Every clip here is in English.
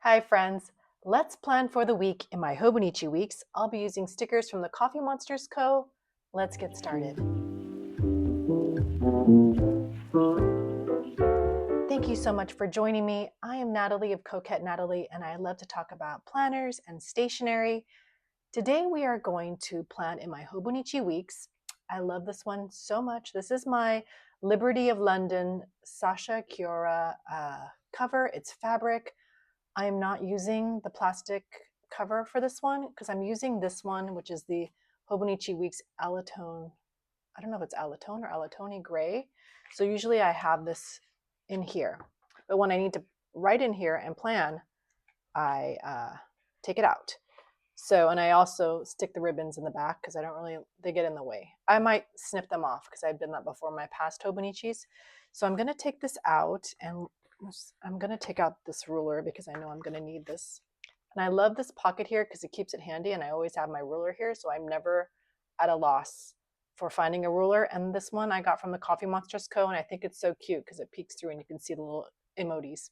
Hi friends, let's plan for the week in my Hobonichi Weeks. I'll be using stickers from the CoffeeMonsterz Co. Let's get started. Thank you so much for joining me. I am Natalie of Coquette Natalie, and I love to talk about planners and stationery. Today we are going to plan in my Hobonichi Weeks. I love this one so much. This is my Liberty of London Sasha Kiora cover. It's fabric. I am not using the plastic cover for this one because I'm using this one, which is the Hobonichi Weeks Alatone. I don't know if it's Alatone or Alatone Gray. So usually I have this in here. But when I need to write in here and plan, I take it out. So, and I also stick the ribbons in the back because they get in the way. I might snip them off because I've done that before in my past Hobonichis. So I'm going to take this out and I'm going to take out this ruler because I know I'm going to need this. And I love this pocket here because it keeps it handy, and I always have my ruler here, so I'm never at a loss for finding a ruler. And this one I got from the CoffeeMonsterz Co, and I think it's so cute because it peeks through and you can see the little emojis.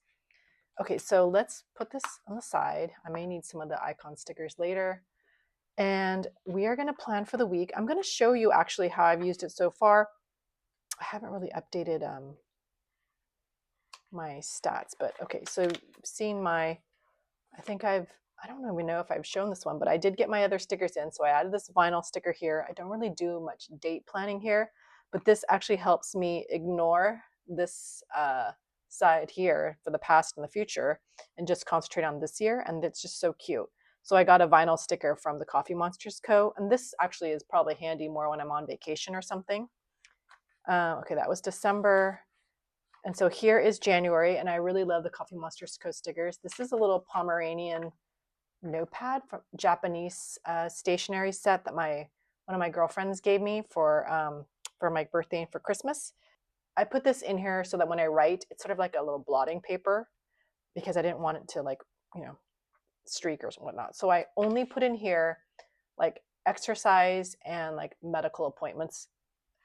Okay, so let's put this on the side. I may need some of the icon stickers later. And we are going to plan for the week. I'm going to show you actually how I've used it so far. I haven't really updated my stats, but okay, so seeing my, I don't even know if I've shown this one, but I did get my other stickers in. So I added this vinyl sticker here. I don't really do much date planning here, but this actually helps me ignore this side here for the past and the future and just concentrate on this year. And it's just so cute. So I got a vinyl sticker from the CoffeeMonsterz Co. And this actually is probably handy more when I'm on vacation or something. Okay, that was December. And so here is January, and I really love the CoffeeMonsterz Co. stickers. This is a little Pomeranian notepad from Japanese stationery set that one of my girlfriends gave me for my birthday and for Christmas. I put this in here so that when I write, it's sort of like a little blotting paper because I didn't want it to streak or whatnot. So I only put in here like exercise and like medical appointments,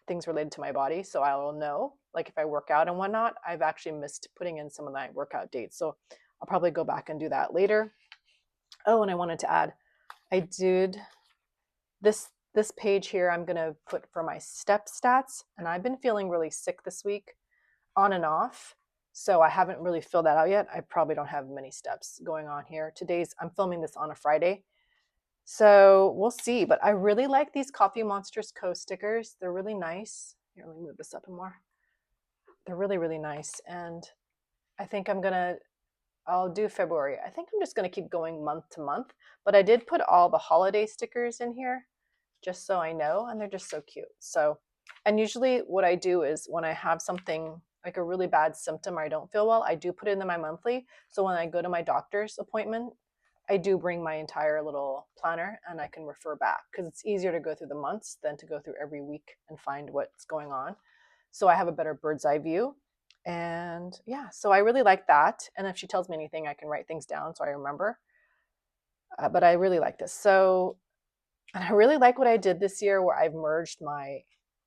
things related to my body. So I will know, like if I work out and whatnot, I've actually missed putting in some of my workout dates. So I'll probably go back and do that later. Oh, and I wanted to add, I did this page here I'm going to put for my step stats, and I've been feeling really sick this week on and off, so I haven't really filled that out yet. I probably don't have many steps going on here. I'm filming this on a Friday, so we'll see. But I really like these CoffeeMonsterz Co stickers. They're really nice. Here, let me move this up more. They're really, really nice, and I think I'll do February. I think I'm just going to keep going month to month, but I did put all the holiday stickers in here just so I know, and they're just so cute. So, and usually what I do is when I have something like a really bad symptom or I don't feel well, I do put it in my monthly. So when I go to my doctor's appointment, I do bring my entire little planner and I can refer back because it's easier to go through the months than to go through every week and find what's going on. So I have a better bird's eye view. And yeah, so I really like that. And if she tells me anything, I can write things down so I remember. But I really like this. So, and I really like what I did this year where I've merged my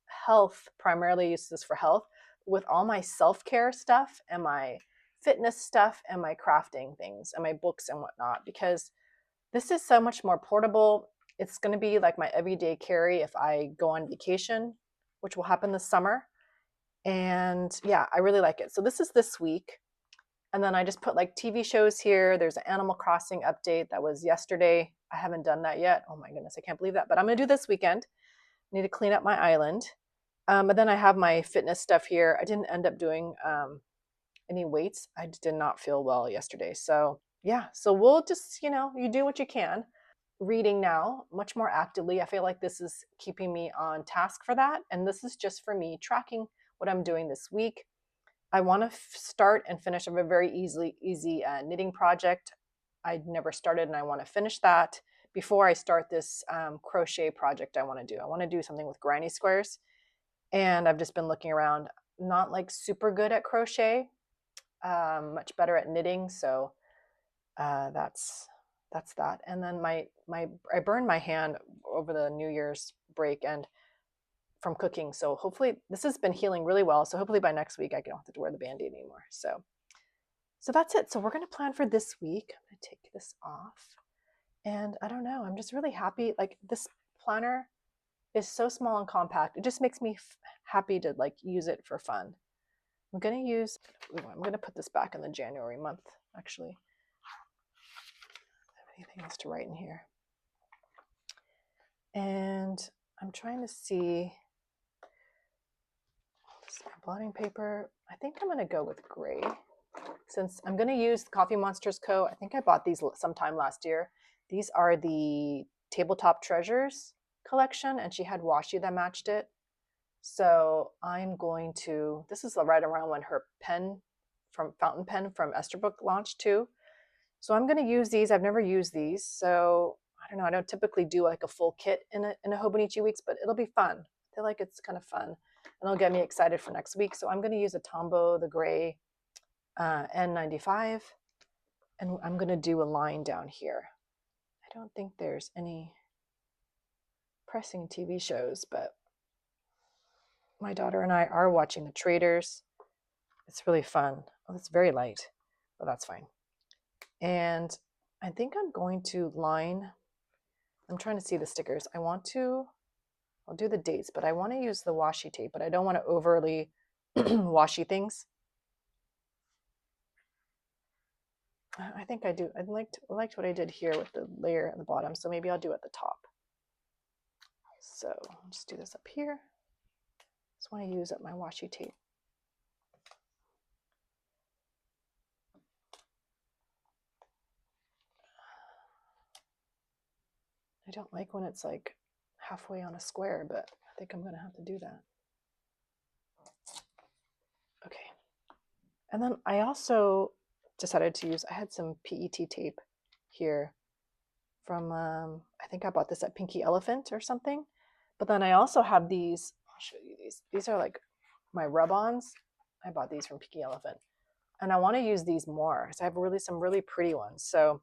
health, primarily use this for health, with all my self-care stuff and my fitness stuff and my crafting things and my books and whatnot, because this is so much more portable. It's going to be like my everyday carry if I go on vacation, which will happen this summer. And yeah, I really like it. So this is this week. And then I just put like TV shows here. There's an Animal Crossing update that was yesterday. I haven't done that yet. Oh my goodness, I can't believe that. But I'm going to do this weekend. I need to clean up my island. But then I have my fitness stuff here. I didn't end up doing any weights. I did not feel well yesterday. So yeah, so we'll just, you do what you can. Reading now much more actively. I feel like this is keeping me on task for that. And this is just for me tracking what I'm doing this week. I want to start and finish a very easy knitting project I'd never started, and I want to finish that before I start this crochet project I want to do. I want to do something with granny squares, and I've just been looking around, not like super good at crochet, much better at knitting, so that's that. And then I burned my hand over the New Year's break and from cooking. So hopefully this has been healing really well. So hopefully by next week I don't have to wear the Band-Aid anymore. So So that's it. So we're going to plan for this week. I'm going to take this off. And I don't know, I'm just really happy. Like this planner is so small and compact. It just makes me happy to like use it for fun. I'm going to put this back in the January month, actually. I don't have anything else to write in here. And I'm trying to see this blotting paper. I think I'm going to go with gray since I'm going to use CoffeeMonsterz Co. I think I bought these sometime last year. These are the Tabletop Treasures collection, and she had washi that matched it. So I'm going to, this is right around when her pen from fountain pen from Esterbrook launched too. So I'm going to use these. I've never used these. So I don't know. I don't typically do like a full kit in a Hobonichi Weeks, but it'll be fun. I feel like it's kind of fun and it'll get me excited for next week. So I'm going to use a Tombow, the gray N95, and I'm going to do a line down here. I don't think there's any pressing TV shows, but my daughter and I are watching The Traders. It's really fun. Oh, it's very light, but that's fine. And I think I'm going to line, I'm trying to see the stickers. I'll do the dates, but I want to use the washi tape, but I don't want to overly washi things. I think I do. I liked what I did here with the layer at the bottom, so maybe I'll do it at the top. So I'll just do this up here. Just want to use up my washi tape. I don't like when it's like halfway on a square, but I think I'm going to have to do that. Okay. And then I also decided to use, I had some PET tape here from, I think I bought this at Pinky Elephant or something. But then I also have these, I'll show you these. These are like my rub-ons. I bought these from Pinky Elephant. And I want to use these more because I have some really pretty ones. So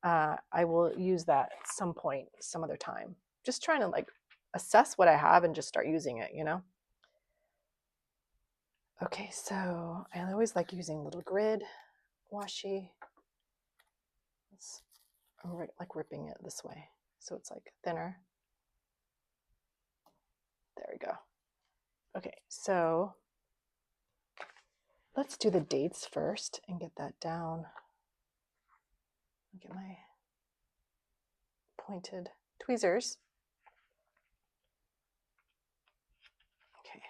I will use that at some point, some other time. Just trying to like assess what I have and just start using it, you know? Okay, so I always like using little grid washi. I'm like ripping it this way, so it's like thinner. There we go. Okay, so let's do the dates first and get that down. Get my pointed tweezers. Okay.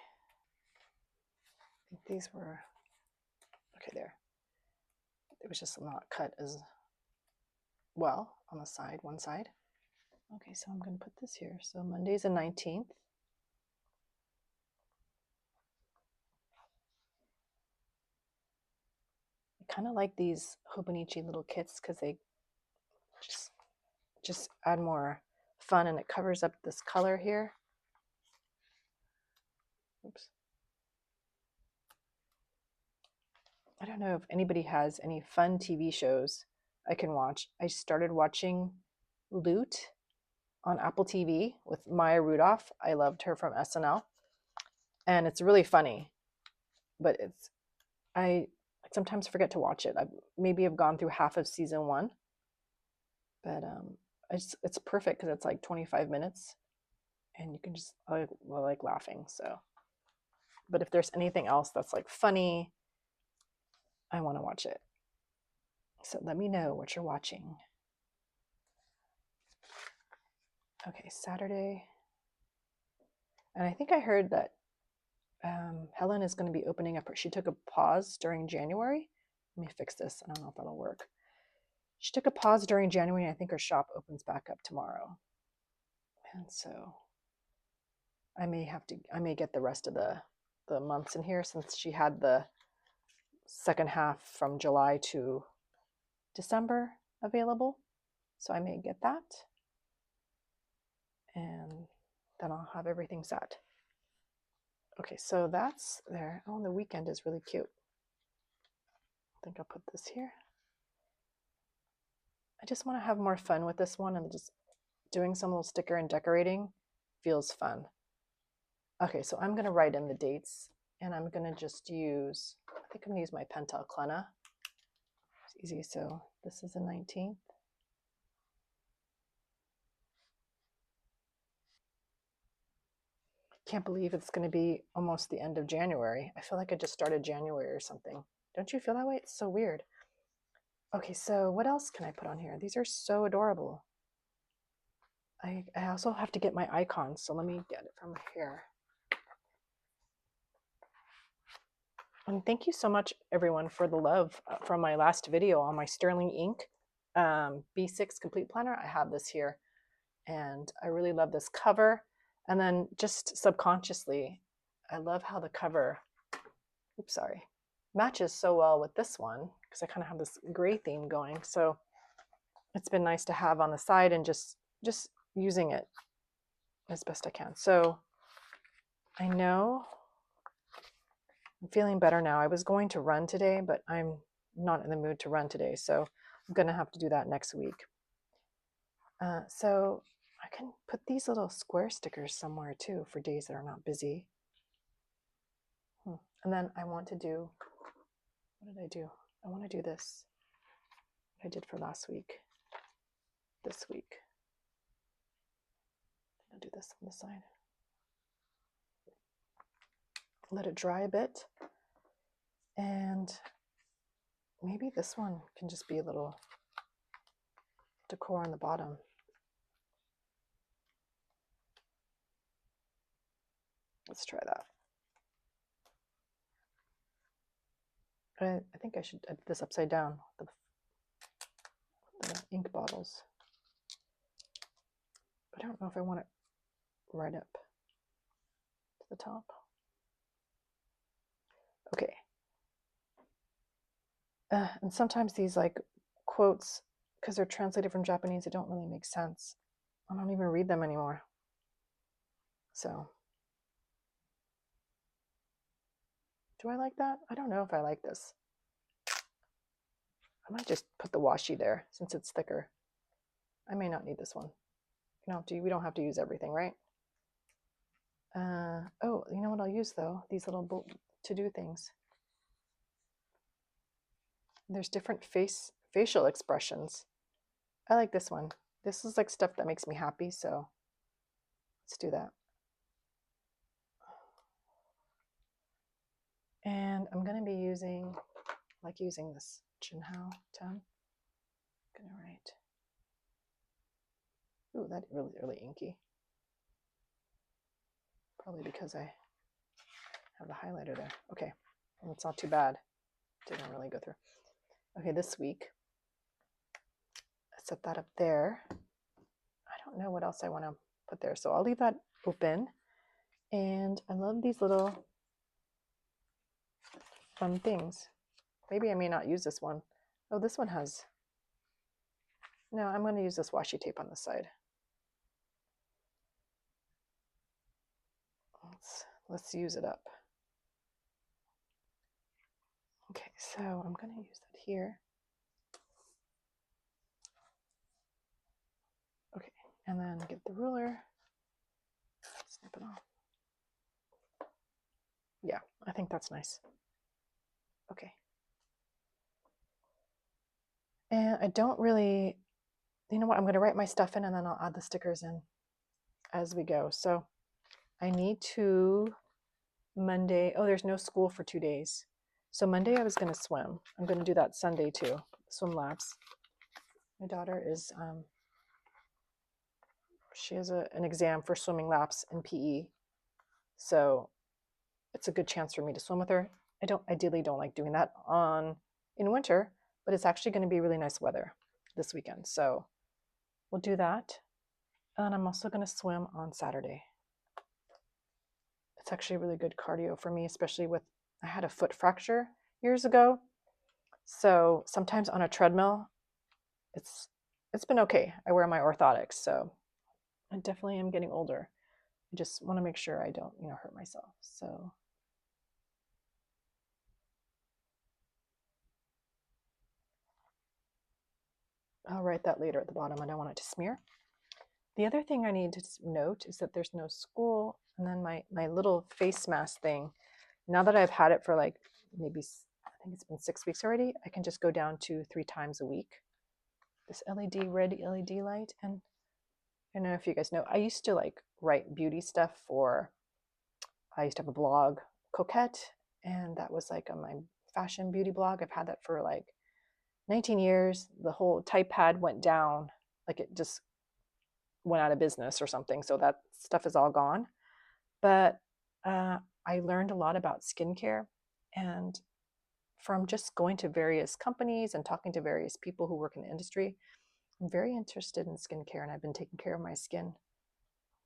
I think these were, okay, there. It was just not cut as well on the side, one side. Okay, so I'm going to put this here. So Monday's the 19th. I kind of like these Hobonichi little kits because they just add more fun, and it covers up this color here. Oops. I don't know if anybody has any fun TV shows I can watch. I started watching Loot on Apple TV with Maya Rudolph. I loved her from SNL. And it's really funny, but I sometimes forget to watch it. Maybe I've gone through half of season 1, but it's perfect because it's like 25 minutes and you can just, I like laughing. So, but if there's anything else that's like funny, I want to watch it. So let me know what you're watching. Okay, Saturday. And I think I heard that Helen is going to be opening up she took a pause during January. Let me fix this. I don't know if that'll work. She took a pause during January, and I think her shop opens back up tomorrow. And so I may get the rest of the months in here since she had the second half from July to December available. So I may get that. And then I'll have everything set. Okay, so that's there. Oh, and the weekend is really cute. I think I'll put this here. I just want to have more fun with this one, and just doing some little sticker and decorating feels fun. Okay, so I'm going to write in the dates, and I'm going to just use, I think I'm going to use my Pentel Klena easy. So this is the 19th. Can't believe it's going to be almost the end of January. I feel like I just started January or something. Don't you feel that way? It's so weird. Okay, so what else can I put on here? These are so adorable. I also have to get my icons, so let me get it from here. And thank you so much, everyone, for the love from my last video on my Sterling ink B6 Complete Planner. I have this here, and I really love this cover. And then just subconsciously, I love how the cover, oops, sorry, matches so well with this one because I kind of have this gray theme going. So it's been nice to have on the side and just using it as best I can. So I know I'm feeling better now. I was going to run today, but I'm not in the mood to run today. So I'm going to have to do that next week. So I can put these little square stickers somewhere too for days that are not busy. And then I want to do, what did I do? I want to do this. I did for last week. This week. I'll do this on the side. Let it dry a bit. And maybe this one can just be a little decor on the bottom. Let's try that. I think I should edit this upside down, the ink bottles. I don't know if I want it right up to the top. Okay. And sometimes these like quotes, because they're translated from Japanese, they don't really make sense. I don't even read them anymore. So, do I like that? I don't know if I like this. I might just put the washi there since it's thicker. I may not need this one. We don't have to use everything, right? Oh, you know what I'll use though? These little to-do things. There's different facial expressions. I like this one. This is like stuff that makes me happy, so let's do that. And I'm going to be using this Jinhao 10. I'm going to write. Ooh, that really inky. Probably because I have the highlighter there. Okay, well, it's not too bad. Didn't really go through. Okay, this week, I set that up there. I don't know what else I want to put there, so I'll leave that open. And I love these little fun things. Maybe I may not use this one. Oh, this one has. No, I'm going to use this washi tape on the side. Let's use it up. Okay, so I'm going to use that here. Okay, and then get the ruler. Snip it off. Yeah, I think that's nice. Okay. And I don't really, you know what, I'm going to write my stuff in and then I'll add the stickers in as we go. So I need to Monday, oh, there's no school for 2 days. So Monday I was going to swim. I'm going to do that Sunday too, swim laps. My daughter is, she has an exam for swimming laps in PE. So it's a good chance for me to swim with her. I ideally don't like doing that in winter, but it's actually going to be really nice weather this weekend. So we'll do that. And I'm also going to swim on Saturday. It's actually really good cardio for me, especially I had a foot fracture years ago. So sometimes on a treadmill, it's been okay. I wear my orthotics, so I definitely am getting older. I just want to make sure I don't, hurt myself. So I'll write that later at the bottom. I don't want it to smear. The other thing I need to note is that there's no school. And then my little face mask thing, now that I've had it for like maybe, I think it's been 6 weeks already, I can just go down to 3 times a week. This red LED light. And I don't know if you guys know, I used to like write beauty stuff I used to have a blog, Coquette, and that was like on my fashion beauty blog. I've had that for like 19 years. The whole type pad went down, like it just went out of business or something. So that stuff is all gone. But I learned a lot about skincare, and from just going to various companies and talking to various people who work in the industry, I'm very interested in skincare, and I've been taking care of my skin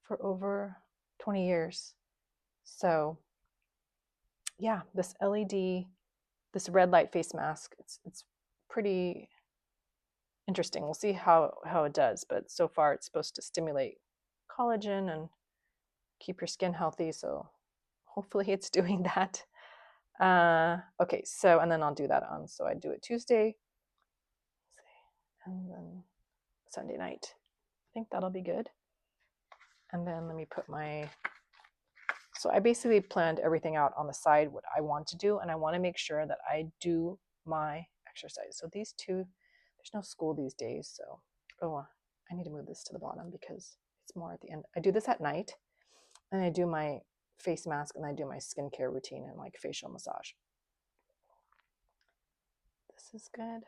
for over 20 years. So yeah, this LED, this red light face mask, it's pretty interesting. We'll see how it does, but so far it's supposed to stimulate collagen and keep your skin healthy. So hopefully it's doing that. Okay, so, and then I'll do that on, so I do it Tuesday, and then Sunday night. I think that'll be good. And then let me put so I basically planned everything out on the side, what I want to do, and I want to make sure that I do my exercise. So these two, there's no school these days, so, I need to move this to the bottom because it's more at the end. I do this at night, and I do my face mask, and I do my skincare routine and like facial massage. This is good.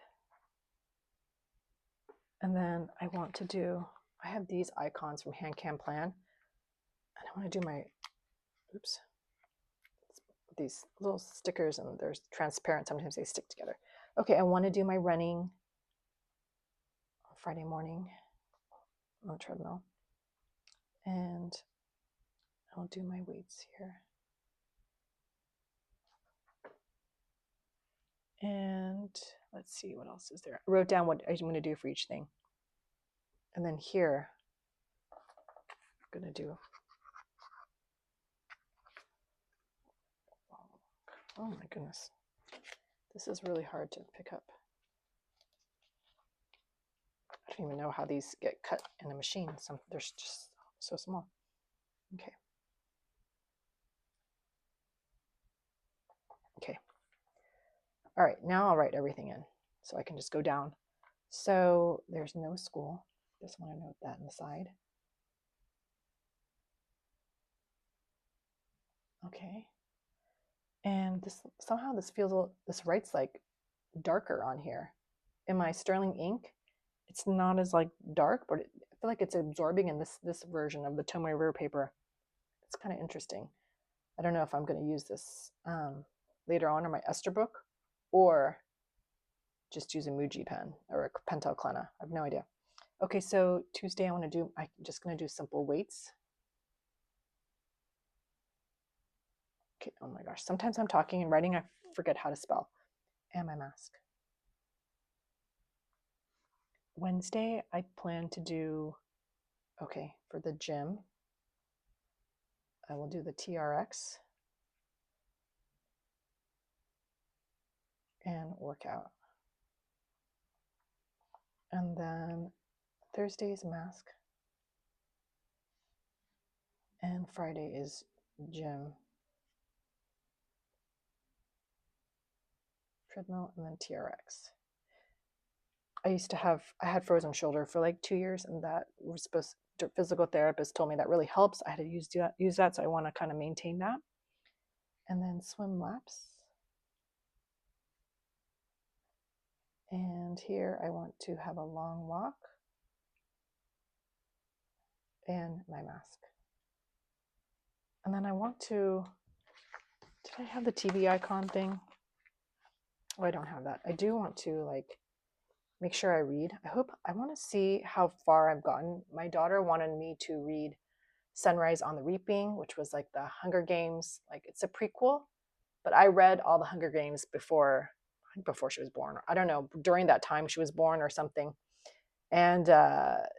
And then I have these icons from Hand Can Plan, and I want to do these little stickers, and they're transparent. Sometimes they stick together. Okay, I want to do my running on Friday morning on the treadmill, and I'll do my weights here. And let's see, what else is there? I wrote down what I'm going to do for each thing. And then here, I'm going to do, oh my goodness, this is really hard to pick up. I don't even know how these get cut in a machine. They're just so small. Okay. Okay. All right, now I'll write everything in so I can just go down. So there's no school. Just want to note that on the side. Okay. And somehow this writes like darker on here. In my Sterling ink, it's not as like dark, but I feel like it's absorbing in this version of the Tomoe River paper. It's kind of interesting. I don't know if I'm going to use this later on in my Ester book, or just use a Muji pen or a Pentel Klena. I have no idea. Okay, so Tuesday I'm just going to do simple weights. Okay, oh my gosh. Sometimes I'm talking and writing, I forget how to spell. And my mask. Wednesday, I plan to do, for the gym, I will do the TRX and workout. And then Thursday is mask. And Friday is gym, treadmill, and then TRX. I had frozen shoulder for like 2 years, and that was physical therapist told me that really helps. I had to use that, so I want to kind of maintain that. And then swim laps. And here I want to have a long walk and my mask. And then I want to, did I have the TV icon thing? Oh, I don't have that. I do want to like make sure I read. I want to see how far I've gotten. My daughter wanted me to read Sunrise on the Reaping, which was like the Hunger Games. Like it's a prequel, but I read all the Hunger Games before she was born. I don't know, during that time she was born or something. And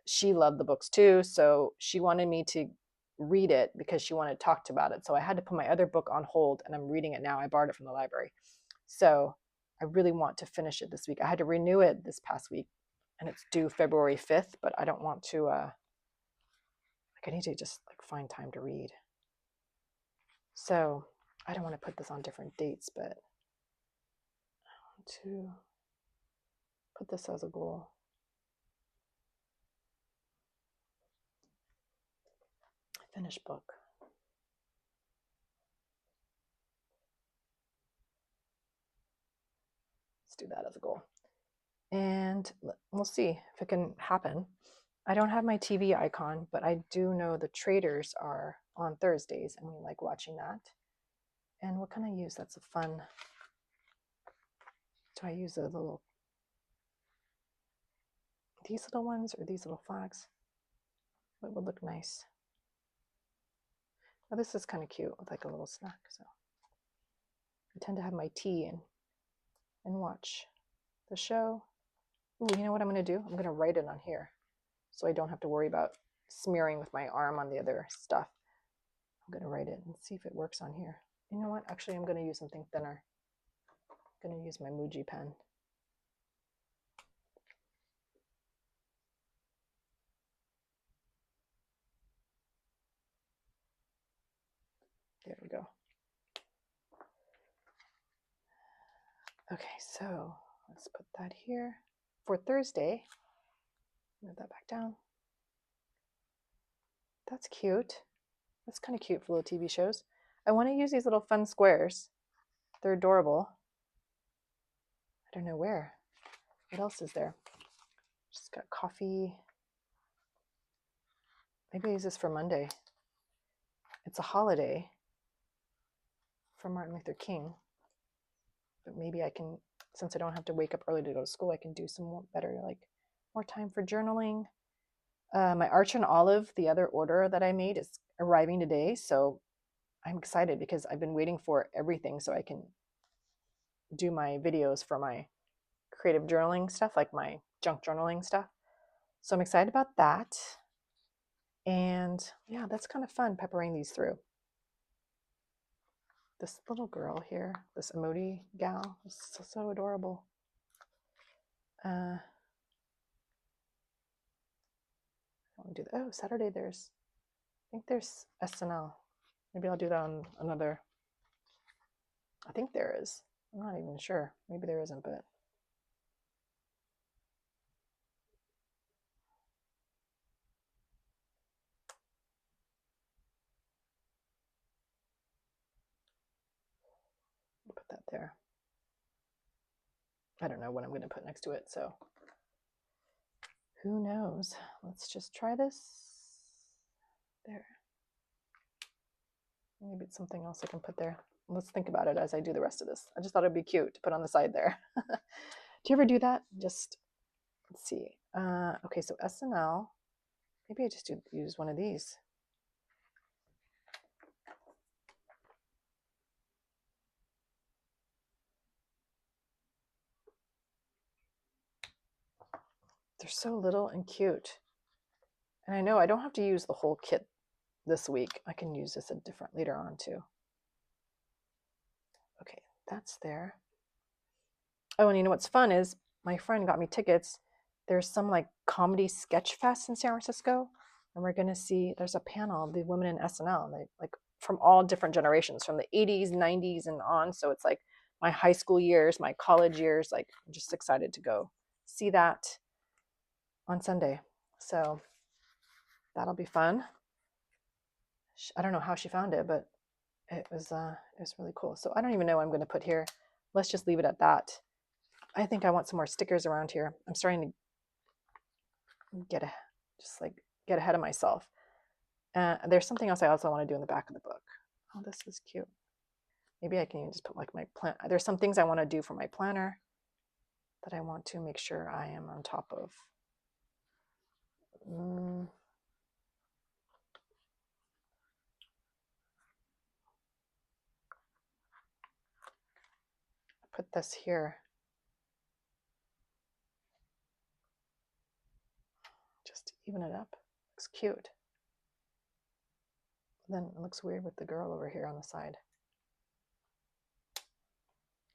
she loved the books too. So she wanted me to read it because she wanted to talk about it. So I had to put my other book on hold, and I'm reading it now. I borrowed it from the library. So I really want to finish it this week. I had to renew it this past week, and it's due February 5th, but I don't want to, I need to just like find time to read. So I don't want to put this on different dates, but to put this as a goal. Finished book. Let's do that as a goal. And we'll see if it can happen. I don't have my TV icon, but I do know the traders are on Thursdays, and we like watching that. And what can I use? That's a fun. Do I use a little, these little ones or these little flags? What would look nice? Oh, this is kind of cute with like a little snack. So I tend to have my tea and watch the show. Ooh, you know what I'm going to do? I'm going to write it on here so I don't have to worry about smearing with my arm on the other stuff. I'm going to write it and see if it works on here. You know what? Actually, I'm going to use something thinner. I'm going to use my Muji pen. There we go. Okay, so let's put that here for Thursday. Move that back down. That's cute. That's kind of cute for little TV shows. I want to use these little fun squares. They're adorable. I don't know where. What else is there? Just got coffee. Maybe I use this for Monday. It's a holiday for Martin Luther King. But maybe I can, since I don't have to wake up early to go to school, I can do some better, like more time for journaling. My Arch and Olive, the other order that I made, is arriving today. So I'm excited because I've been waiting for everything so I can do my videos for my creative journaling stuff, like my junk journaling stuff. So I'm excited about that. And yeah, that's kind of fun peppering these through. This little girl here, this emoji gal, is so adorable. I want to do that. Oh, Saturday I think there's SNL. Maybe I'll do that on another. I think there is. I'm not even sure. Maybe there isn't, but I'll put that there. I don't know what I'm going to put next to it, so who knows? Let's just try this. There. Maybe it's something else I can put there. Let's think about it as I do the rest of this. I just thought it'd be cute to put on the side there. Do you ever do that? Just, let's see. Okay, so SNL. Maybe I just use one of these. They're so little and cute. And I know I don't have to use the whole kit this week. I can use this later on too. Okay, that's there. Oh, and you know what's fun is my friend got me tickets. There's some like comedy sketch fest in San Francisco, and we're gonna see. There's a panel of the women in SNL, and they like from all different generations, from the 80s, 90s, and on. So it's like my high school years, my college years. Like I'm just excited to go see that on Sunday. So that'll be fun. I don't know how she found it, but it was really cool. So I don't even know what I'm going to put here. Let's just leave it at that. I think I want some more stickers around here. I'm starting to get ahead of myself. There's something else I also want to do in the back of the book. Oh, this is cute. Maybe I can even just put like my plan. There's some things I want to do for my planner that I want to make sure I am on top of. Put this here. Just to even it up. Looks cute. Then it looks weird with the girl over here on the side.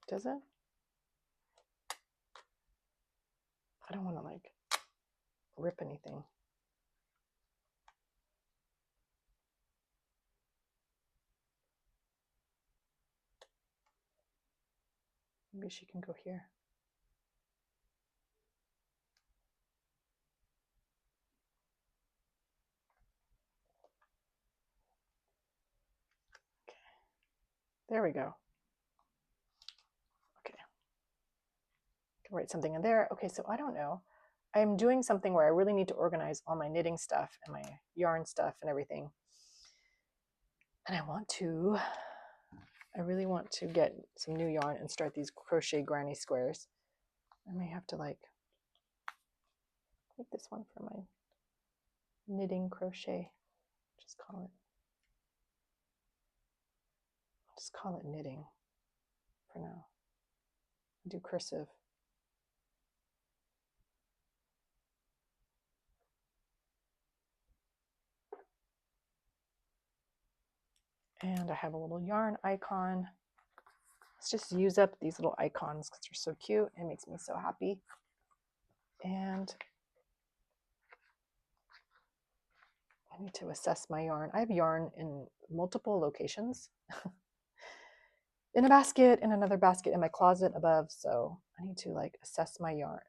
Does it? I don't want to like rip anything. Maybe she can go here. There we go. Okay. Can write something in there. Okay, so I don't know. I'm doing something where I really need to organize all my knitting stuff and my yarn stuff and everything. And I really want to get some new yarn and start these crochet granny squares. I may have to like make this one for my knitting crochet. Just call it knitting for now. Do cursive. And I have a little yarn icon. Let's just use up these little icons because they're so cute. It makes me so happy. And I need to assess my yarn. I have yarn in multiple locations. In a basket, in another basket, in my closet above. So I need to like assess my yarn.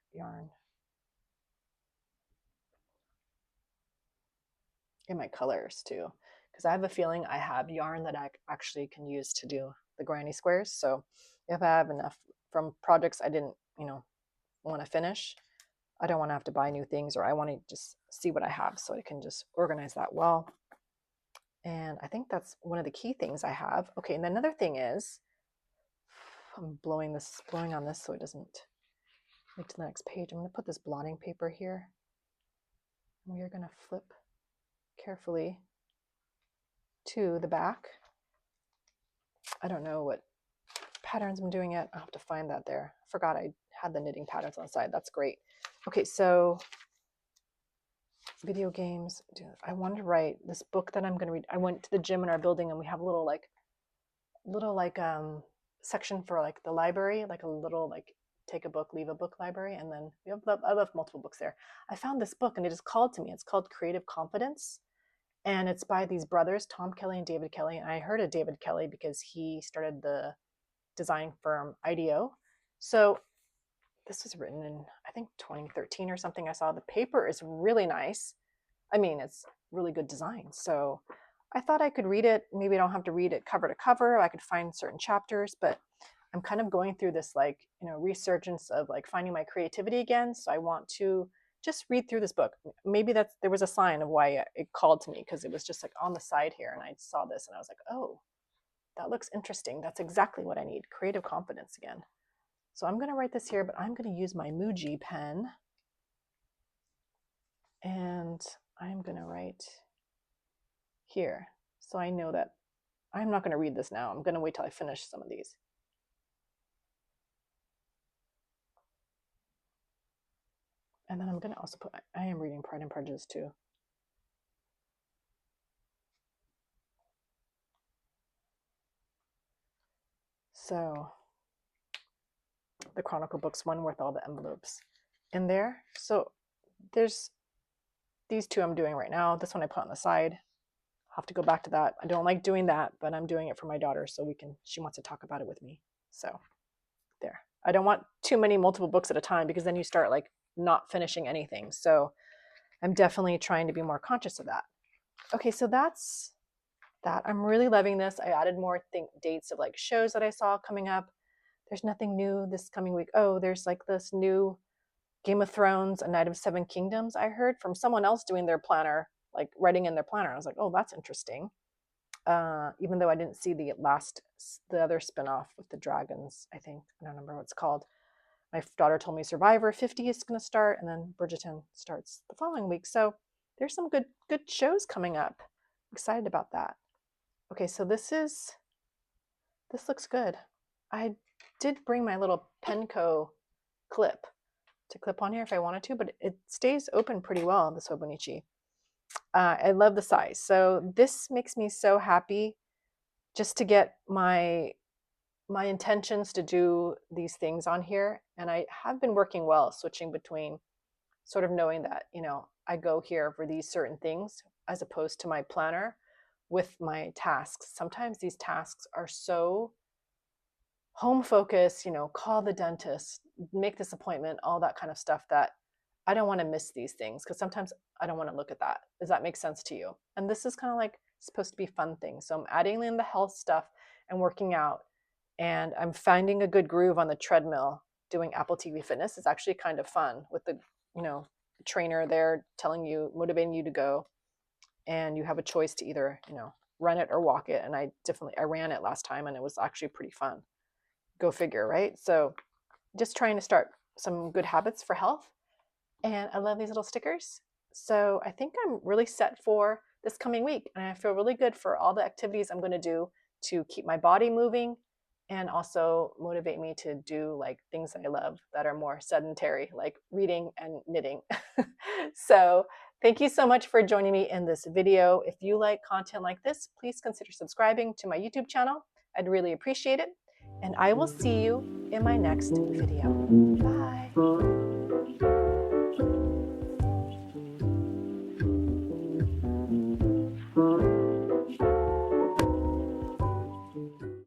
In my colors too. Because I have a feeling I have yarn that I actually can use to do the granny squares. So if I have enough from projects I didn't, want to finish, I don't want to have to buy new things, or I want to just see what I have so I can just organize that well. And I think that's one of the key things I have. Okay, and another thing is, I'm blowing on this so it doesn't make to the next page. I'm going to put this blotting paper here. We are going to flip carefully to the back. I don't know what patterns I'm doing yet. I'll have to find that there. I forgot I had the knitting patterns on the side. That's great. Okay, so video games. I wanted to write this book that I'm going to read. I went to the gym in our building and we have a little section for like the library, like a little like take a book, leave a book library. And then I love multiple books there. I found this book and it just called to me. It's called Creative Confidence. And it's by these brothers, Tom Kelly and David Kelly. And I heard of David Kelly because he started the design firm IDEO. So this was written in, I think, 2013 or something. I saw the paper is really nice. I mean, it's really good design. So I thought I could read it. Maybe I don't have to read it cover to cover. I could find certain chapters, but I'm kind of going through this like, resurgence of like finding my creativity again. So I want to just read through this book. Maybe there was a sign of why it called to me, because it was just like on the side here and I saw this and I was like, oh, that looks interesting. That's exactly what I need. Creative confidence again. So I'm going to write this here, but I'm going to use my Muji pen. And I'm going to write here. So I know that I'm not going to read this now. I'm going to wait till I finish some of these. And then I'm going to also put, I am reading Pride and Prejudice too. So the Chronicle books, one with all the envelopes in there. So there's these two I'm doing right now. This one I put on the side. I'll have to go back to that. I don't like doing that, but I'm doing it for my daughter so she wants to talk about it with me. So there. I don't want too many multiple books at a time because then you start like not finishing anything. So I'm definitely trying to be more conscious of that. Okay, so that's that. I'm really loving this. I added more dates of like shows that I saw coming up. There's nothing new this coming week. Oh, there's like this new Game of Thrones, A Night of Seven Kingdoms. I heard from someone else doing their planner, like writing in their planner. I was like, oh, that's interesting. Even though I didn't see the other spinoff with the dragons, I think. I don't remember what it's called. My daughter told me Survivor 50 is going to start, and then Bridgerton starts the following week. So there's some good shows coming up. I'm excited about that. Okay, so this looks good. I did bring my little Penco clip to clip on here if I wanted to, but it stays open pretty well, this Hobonichi. I love the size. So this makes me so happy just to get my intentions to do these things on here. And I have been working well, switching between sort of knowing that, I go here for these certain things as opposed to my planner with my tasks. Sometimes these tasks are so home focused, call the dentist, make this appointment, all that kind of stuff, that I don't want to miss these things because sometimes I don't want to look at that. Does that make sense to you? And this is kind of like supposed to be fun things. So I'm adding in the health stuff and working out. And I'm finding a good groove on the treadmill. Doing Apple TV Fitness is actually kind of fun with the, trainer there telling you, motivating you to go. And you have a choice to either, run it or walk it. And I ran it last time and it was actually pretty fun. Go figure, right? So just trying to start some good habits for health. And I love these little stickers. So I think I'm really set for this coming week. And I feel really good for all the activities I'm going to do to keep my body moving and also motivate me to do like things that I love that are more sedentary, like reading and knitting. So thank you so much for joining me in this video. If you like content like this, please consider subscribing to my YouTube channel. I'd really appreciate it. And I will see you in my next video. Bye.